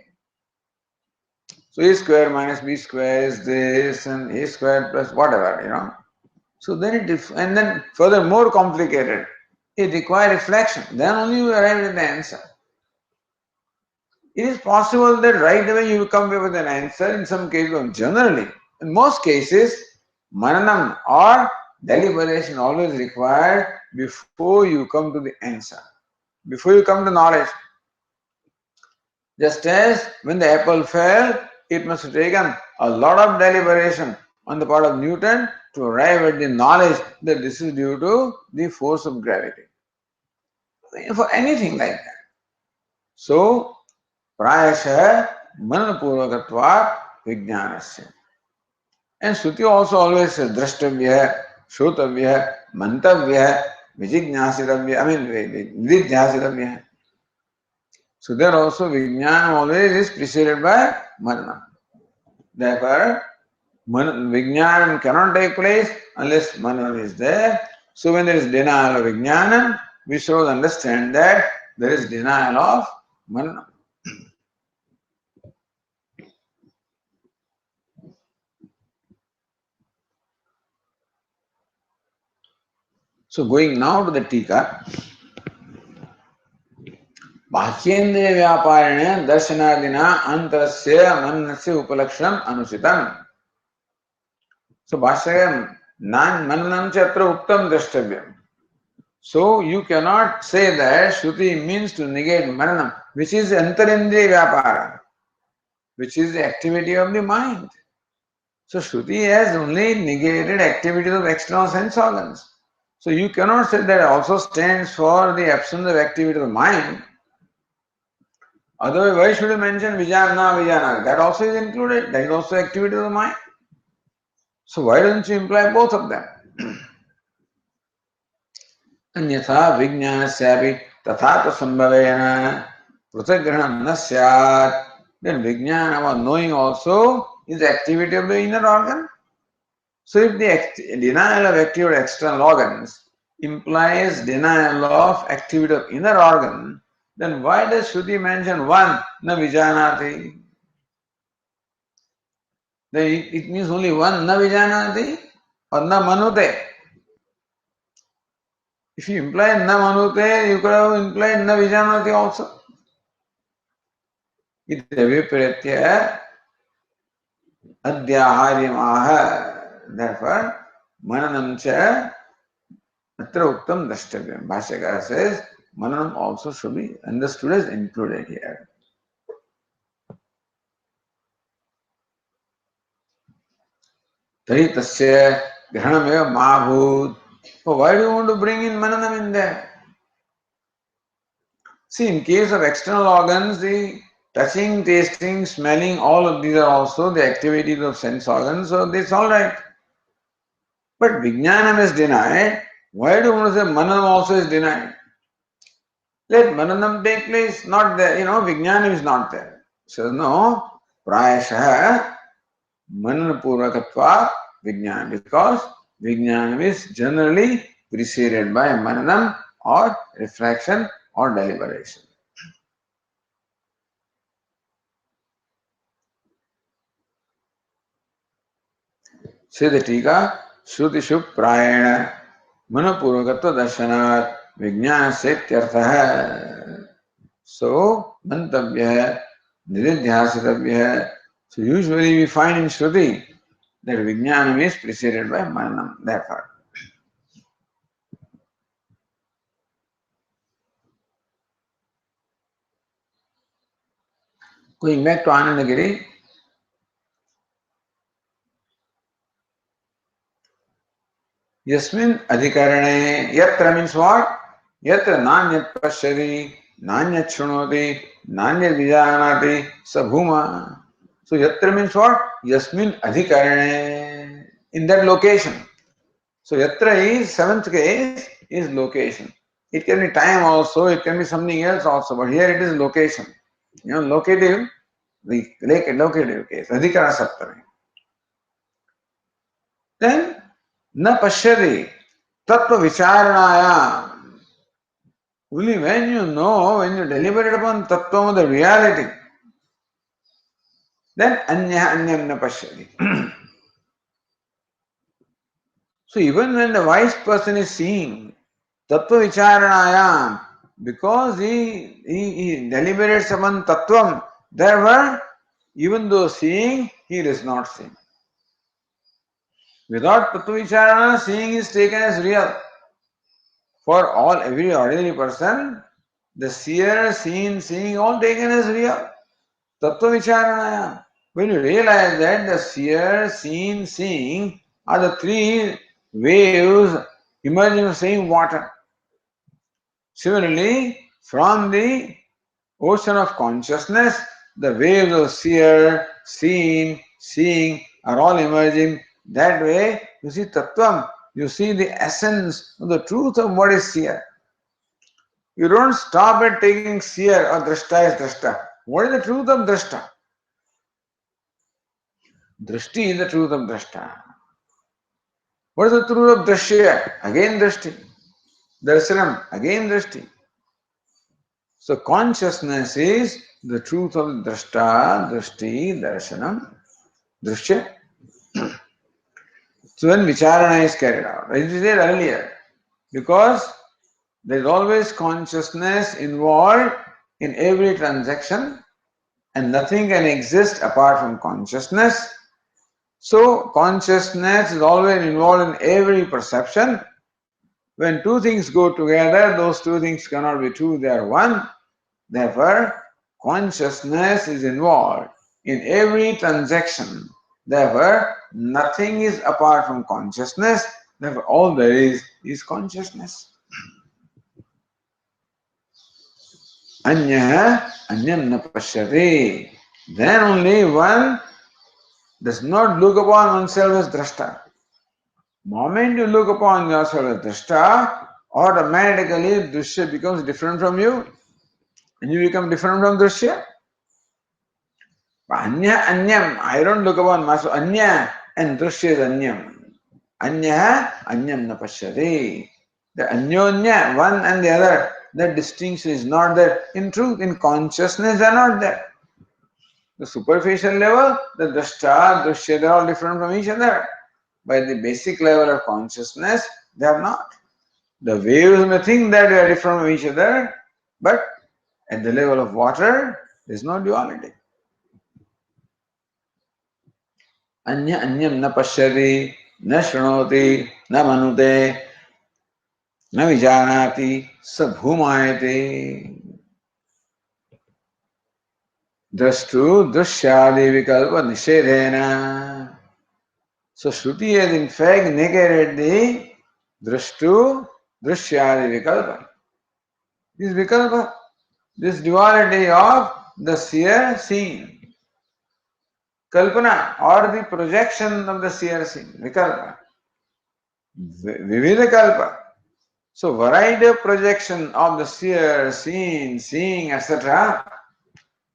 So a square minus b square is this, and a square plus whatever. So then and then further more complicated. It requires reflection. Then only you arrive at the answer. It is possible that right away you come up with an answer in some cases, generally. In most cases, mananam or deliberation always required before you come to the answer, before you come to knowledge. Just as when the apple fell, it must have taken a lot of deliberation on the part of Newton to arrive at the knowledge that this is due to the force of gravity. For anything like that. So, prayasya manapurvakatvat vijnanasya. And Shruti also always says drashtavya, shrutavya, mantavya, vididhyasitavya. So there also vijnana always is preceded by manana. Therefore, vijnanam cannot take place unless manana is there. So when there is denial of vijnanam, we should understand that there is denial of manana. So going now to the Tika, बाह्येन्द्रिय व्यापारेण दर्शनादिना अंतरस्य मननस्य उपलक्षणम अनुचितम. So भाष्यम nan mananam च अत्र उक्तम द्रष्टव्यम. So you cannot say that Shruti means to negate mananam, which is antarindriya vyapara, which is the activity of the mind. So Shruti has only negated activities of external sense organs. So you cannot say that also stands for the absence of activity of the mind. Otherwise, why should you mention vijana, vijana? That also is included. That is also activity of the mind. So why don't you imply both of them? Anyatha vijnanasyapi tathata sambhavena pratagranam na syat. Then vijnana or knowing also is activity of the inner organ. So if the denial of activity of external organs implies denial of activity of inner organ, then why does Shruti mention one, na vijanati? Then it means only one, na vijanati or na manute. If you imply na manute, you could have implied na vijanati also. It viparitya adhyaharyamaha. Therefore, mananam cha atra uktam drashtavyam. Bhashyakara says, mananam also should be understood as included here. Tari tasya grahanameva mahabhut. So why do you want to bring in mananam in there? See, in case of external organs, the touching, tasting, smelling, all of these are also the activities of sense organs, so this all right. But Vijnanam is denied. Why do you want to say Mananam also is denied? Let Mananam take place, not there. Vijnanam is not there. So no, Prayasha Mananapurvakatva Vijnanam, because Vijnanam is generally preceded by mananam or reflection or deliberation. See the Tika, Shrutishu Prayana Manapurvakatva Darshanat Vijnana Setyartha. So, Mantavya, Nididhyasitavya. So, usually we find in Shruti that Vijnanam is preceded by Mananam. Therefore, going back to Anandagiri, Yasmin Adhikarane, Yatra means what? Yatra Nanyat Pashyati, Nanyat Shunoti, Nanyat Vijanati, Sabhuma. So Yatra means what? Yasmin Adhikarane. In that location. So Yatra is, seventh case, is location. It can be time also, it can be something else also, but here it is location. You know, locative, the locative case, Adhikara Saptami. Then, Na Pashyati, Tattva Vicharanaya. Only when you know, when you deliberate upon Tattva, the reality, then Anya Anyam Na Pashyati. So even when the wise person is seeing Tattva Vicharanayam, because he deliberates upon Tattvam, therefore, even though seeing, he does not see. Without Tattva Vicharana, seeing is taken as real. For every ordinary person, the seer, seen, seeing, all taken as real. Tattva Vicharanayam. When you realize that the seer, seen, seeing are the three waves emerging from same water. Similarly, from the ocean of consciousness, the waves of seer, seen, seeing are all emerging. That way, you see Tattvam, you see the essence of the truth of what is seer. You don't stop at taking seer or drashta as drashta. What is the truth of drashta? Drishti is the truth of drashta. What is the truth of drashya? Again drishti. Darshanam, again drishti. So consciousness is the truth of drashta, drishti, darshanam, drishya. So when vicharana is carried out, as we said earlier, because there is always consciousness involved in every transaction and nothing can exist apart from consciousness. So consciousness is always involved in every perception. When two things go together, those two things cannot be two, they are one. Therefore, consciousness is involved in every transaction. Therefore, nothing is apart from consciousness. Therefore, all there is consciousness. Anya anyam na pashyati. Then only one does not look upon oneself as drashta. Moment you look upon yourself as drashta, automatically drishya becomes different from you, and you become different from drishya. Anya anyam, I don't look upon myself. Anya and drishya is anyam. Anya anyam na pashyati. The anyonya, one and the other, that distinction is not there. In truth, in consciousness, they are not there. The superficial level, the drashta, drishya, they are all different from each other. By the basic level of consciousness, they are not. The waves may think that they are different from each other, but at the level of water, there is no duality. Anya anyam na pashyati, na shrunoti, na manute, na vijanati, sa bhumayate. Drashtu drishyadi vikalpa nishedhena. So Shruti has in fact negated the drashtu drishyadi vikalpa. This vikalpa, this duality of the seer seen, kalpana or the projection of the seer seen, vikalpa, vividha. So variety of projection of the seer, seen, seeing, etc.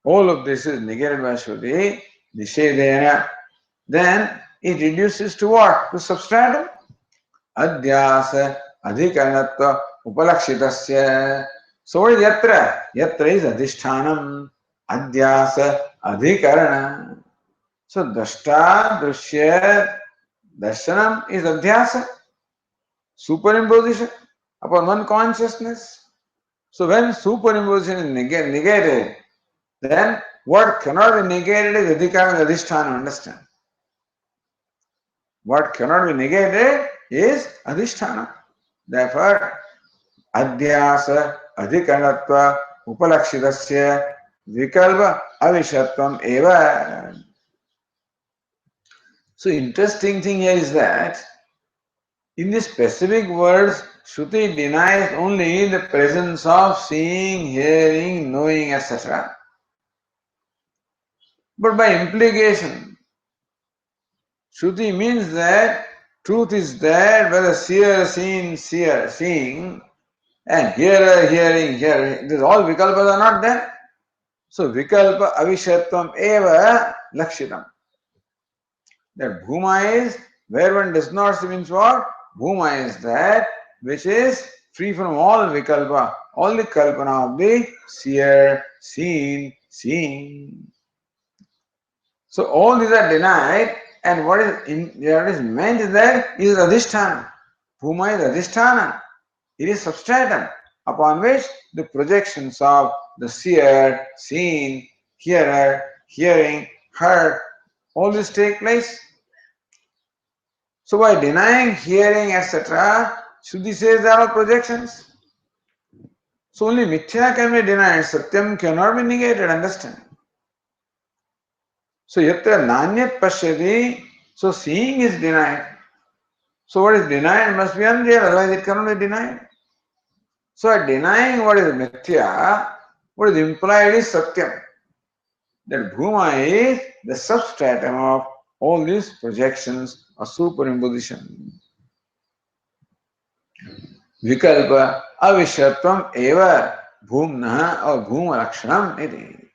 All of this is negated by Shruti, nishedena. Then it reduces to what? To substratum. Adhyasa adhikaranatva upalakshitasya. So what is yatra? Yatra is adhishtanam, adhyasa, adhikarana. So drashta, drushya, darshanam is adhyasa, superimposition upon one consciousness. So when superimposition is negated, then what cannot be negated is adhikara and adhisthana, understand? What cannot be negated is adhisthana. Therefore, adhyasa, adhikaranatva, upalakshitasya, vikalpa, avishatvam eva. So interesting thing here is that in the specific words, Shruti denies only the presence of seeing, hearing, knowing, etc. But by implication, Shruti means that truth is there where the seer, seeing, and hearer, hearing. These all vikalpas are not there. So vikalpa avishatvam eva lakshitam. That bhuma is where one does not see means what? Bhuma is that which is free from all vikalpa, all the kalpana of the seer, seen, seeing. So all these are denied, and what is meant there is adhisthana. Bhuma is adhisthana. It is substratum upon which the projections of the seer, seen, hearer, hearing, heard, all this take place. So by denying hearing, etc., Shuddhi says there are projections. So only mithya can be denied, satyam cannot be negated, understand? So yatra nanyat pashyati, so seeing is denied. So what is denied must be unreal, otherwise it cannot be denied. So by denying what is mithya, what is implied is satyam. That bhuma is the substratum of all these projections or superimposition. Vikalpa avishatvam eva bhumna or bhuma lakshanam iti.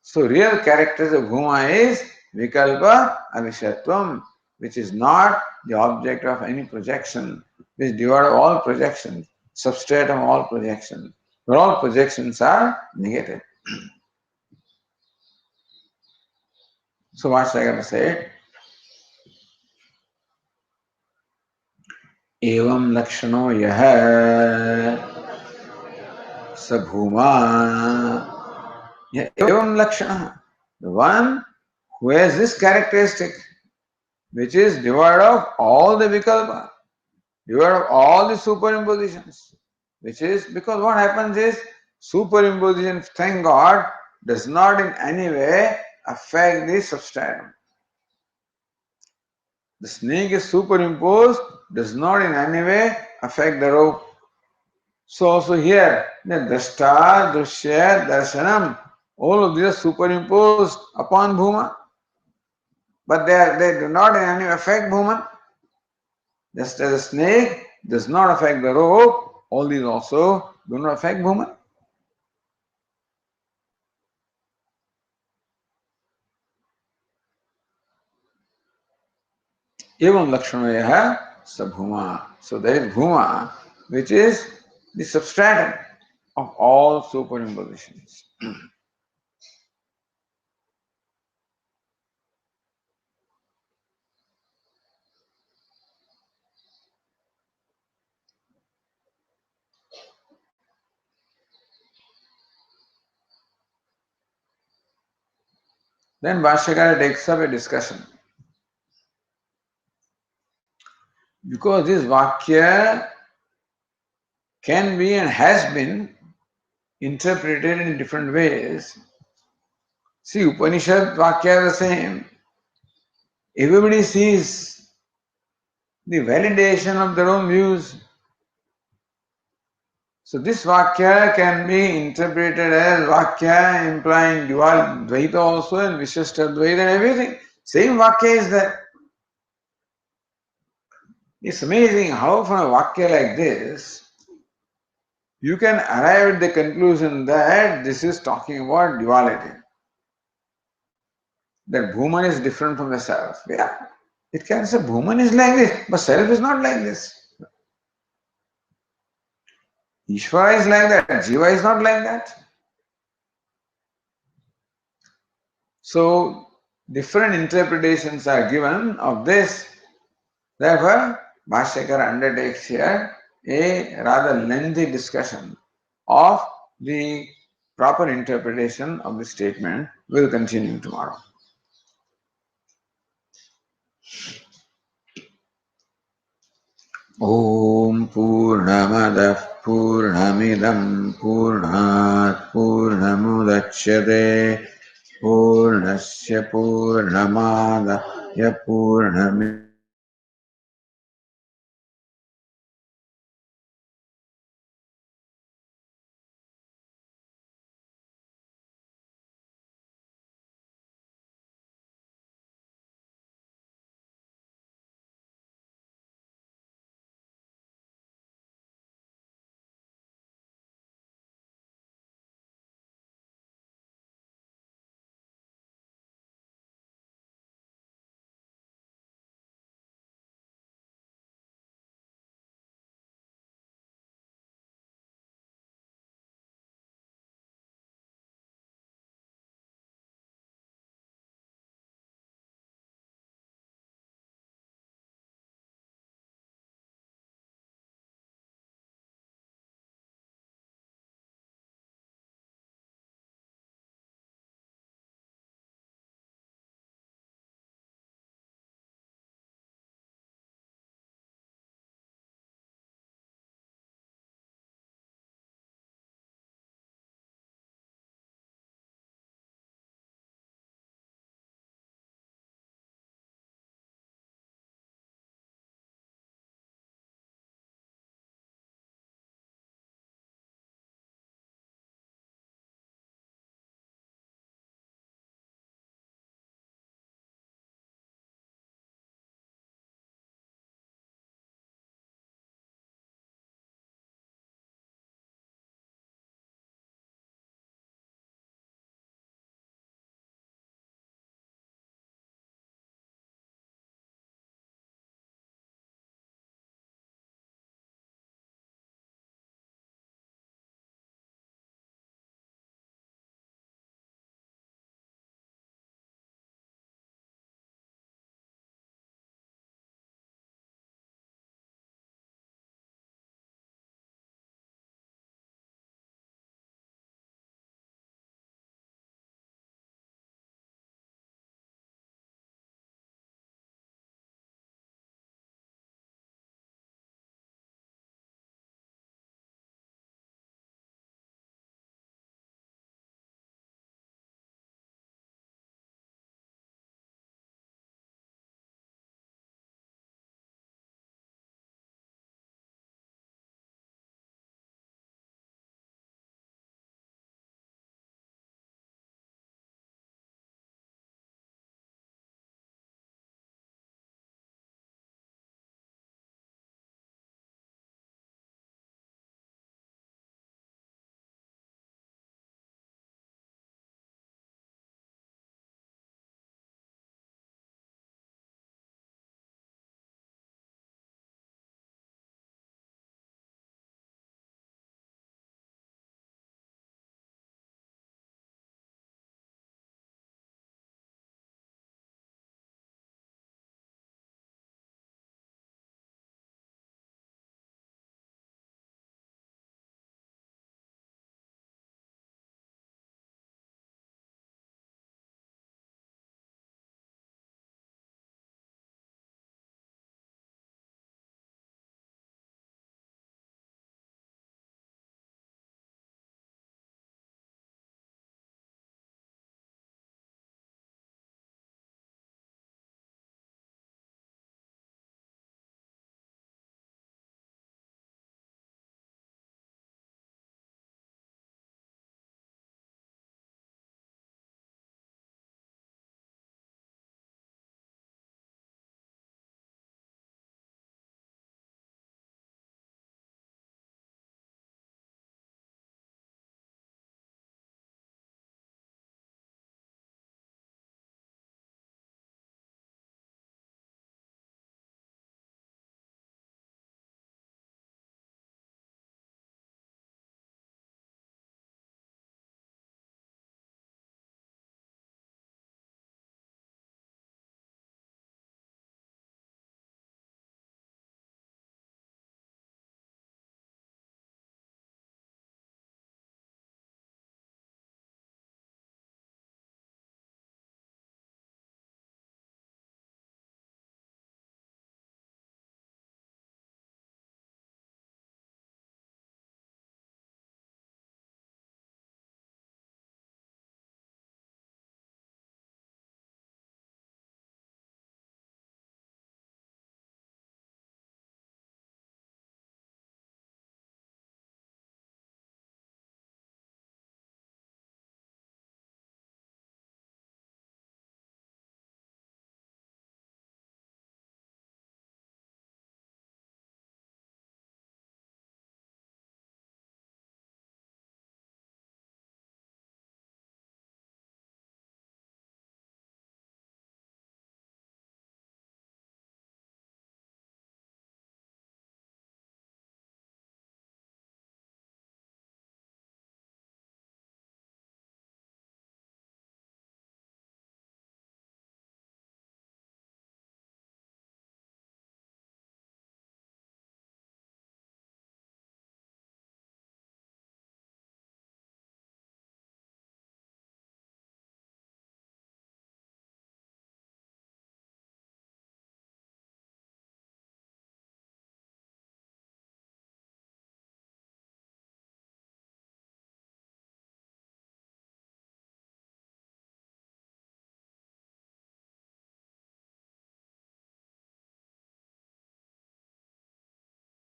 So real characters of bhuma is vikalpa avishatvam, which is not the object of any projection, which is devoid of all projections, substratum of all projections. But all projections are negative. So what's I got to say? एवं लक्षणो यह स भूमा एवं लक्षण the one who has this characteristic which is devoid of all the vikalpa, devoid of all the superimpositions, which is because what happens is superimposition, thank God, does not in any way affect the substratum. The snake is superimposed, does not in any way affect the rope. So also here, the drashta, drushya, darshanam, all of these are superimposed upon bhuma, but they do not in any way affect bhuma. Just as a snake does not affect the rope, all these also do not affect bhuma. Evam lakshanayaha sabhuma. So there is bhuma, which is the substratum of all superimpositions. Then Bhashyakara takes up a discussion. Because this Vakya can be and has been interpreted in different ways. See, Upanishad Vakya are the same. Everybody sees the validation of their own views. So this Vakya can be interpreted as Vakya implying dual Dvaita also and Vishishta Dvaita and everything. Same Vakya is there. It's amazing how from a Vakya like this, you can arrive at the conclusion that this is talking about duality. That Bhuman is different from the self. Yeah, it can say Bhuman is like this, but self is not like this. Ishvara is like that, Jiva is not like that. So, different interpretations are given of this. Therefore, Bhashyakara undertakes here a rather lengthy discussion of the proper interpretation of the statement. Will continue tomorrow. ॐ पूर्णमदः पूर्णमिदं पूर्णात् पूर्णमुदच्यते पूर्णस्य पूर्णमादाय पूर्णमेवावशिष्यते